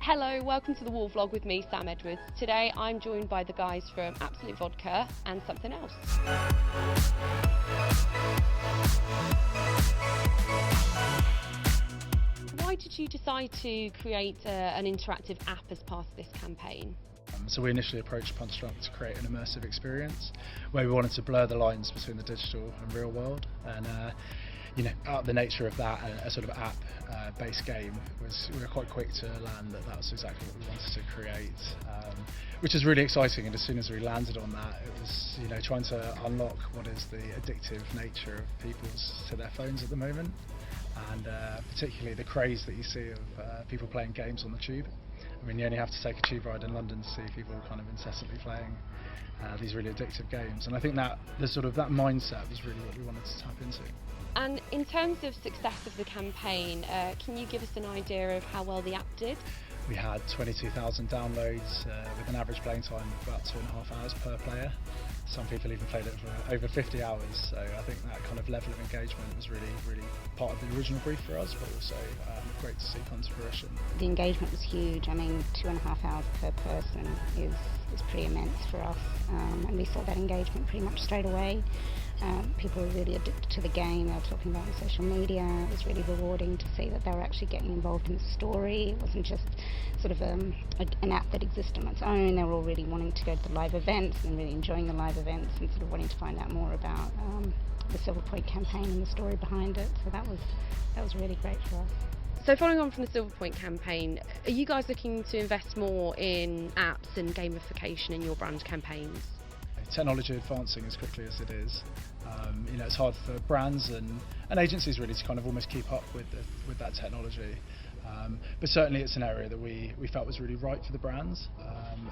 Hello, welcome to the Wall Vlog with me, Sam Edwards. Today I'm joined by the guys from Absolut Vodka and Something Else. Why did you decide to create an interactive app as part of this campaign? So we initially approached Punch Drunk to create an immersive experience where we wanted to blur the lines between the digital and real world, and out of the nature of that, a sort of app-based game we were quite quick to land that was exactly what we wanted to create, which is really exciting. And as soon as we landed on that, it was trying to unlock what is the addictive nature of people to their phones at the moment, and particularly the craze that you see of people playing games on the tube. I mean, you only have to take a tube ride in London to see people kind of incessantly playing these really addictive games, and I think that that mindset was really what we wanted to tap into. And in terms of success of the campaign, can you give us an idea of how well the app did? We had 22,000 downloads with an average playing time of about 2.5 hours per player. Some people even played it for over 50 hours, so I think that kind of level of engagement was really part of the original brief for us, but also great to see come to fruition. The engagement was huge. I mean, 2.5 hours per person is pretty immense for us, and we saw that engagement pretty much straight away. People were really addicted to the game. They were talking about it on social media. It was really rewarding to see that they were actually getting involved in the story. It wasn't just sort of an app that existed on its own. They were all really wanting to go to the live events and really enjoying the live events and sort of wanting to find out more about the Silver Point campaign and the story behind it. So that was really great for us. So following on from the Silver Point campaign, are you guys looking to invest more in apps and gamification in your brand campaigns? Technology advancing as quickly as it is, it's hard for brands and agencies really to kind of almost keep up with that technology. But certainly it's an area that we felt was really right for the brands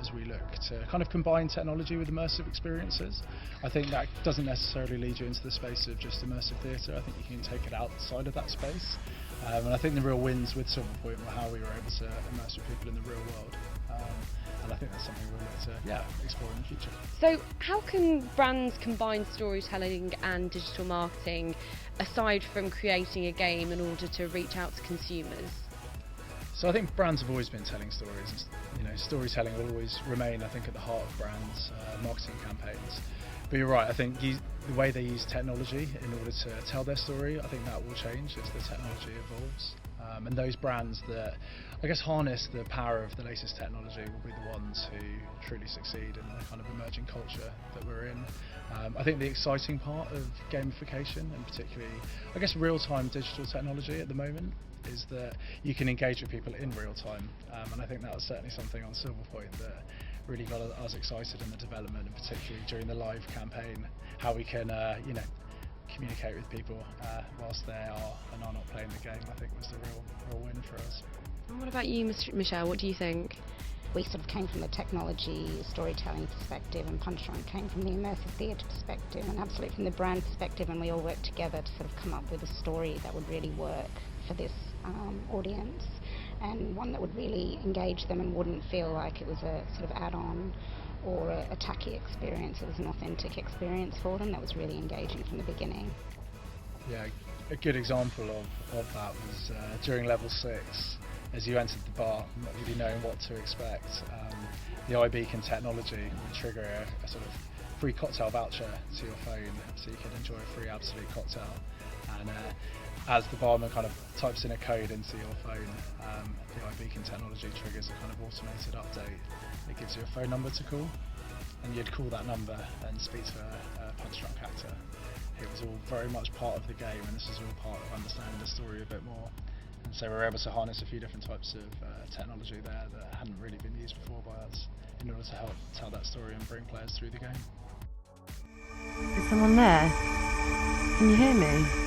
as we look to kind of combine technology with immersive experiences. I think that doesn't necessarily lead you into the space of just immersive theatre. I think you can take it outside of that space. And I think the real wins with Silver Point were how we were able to immerse with people in the real world. And I think that's something we'll look to explore in the future. So how can brands combine storytelling and digital marketing aside from creating a game in order to reach out to consumers? So I think brands have always been telling stories. Storytelling will always remain, I think, at the heart of brands' marketing campaigns. But you're right, I think the way they use technology in order to tell their story, I think that will change as the technology evolves. And those brands that, I guess, harness the power of the latest technology will be the ones who truly succeed in the kind of emerging culture that we're in. I think the exciting part of gamification, and particularly, I guess, real-time digital technology at the moment, is that you can engage with people in real time. And I think that was certainly something on Silver Point that really got us excited in the development, and particularly during the live campaign, how we can, communicate with people whilst they are and are not playing the game. I think was the real win for us. And what about you, Michelle? What do you think? We sort of came from the technology storytelling perspective, and Punch Drunk came from the immersive theatre perspective, and Absolut from the brand perspective, and we all worked together to sort of come up with a story that would really work for this audience, and one that would really engage them and wouldn't feel like it was a sort of add-on or a tacky experience. It was an authentic experience for them that was really engaging from the beginning. Yeah, a good example of that was during level 6, as you entered the bar, not really knowing what to expect. The iBeacon technology would trigger a sort of free cocktail voucher to your phone, so you could enjoy a free Absolut cocktail. And as the barman kind of types in a code into your phone, the iBeacon technology triggers a kind of automated update. It gives you a phone number to call, and you'd call that number and speak to a Punch Drunk actor. It was all very much part of the game, and this is all part of understanding the story a bit more. And so we were able to harness a few different types of technology there that hadn't really been used before by us in order to help tell that story and bring players through the game. Is someone there? Can you hear me?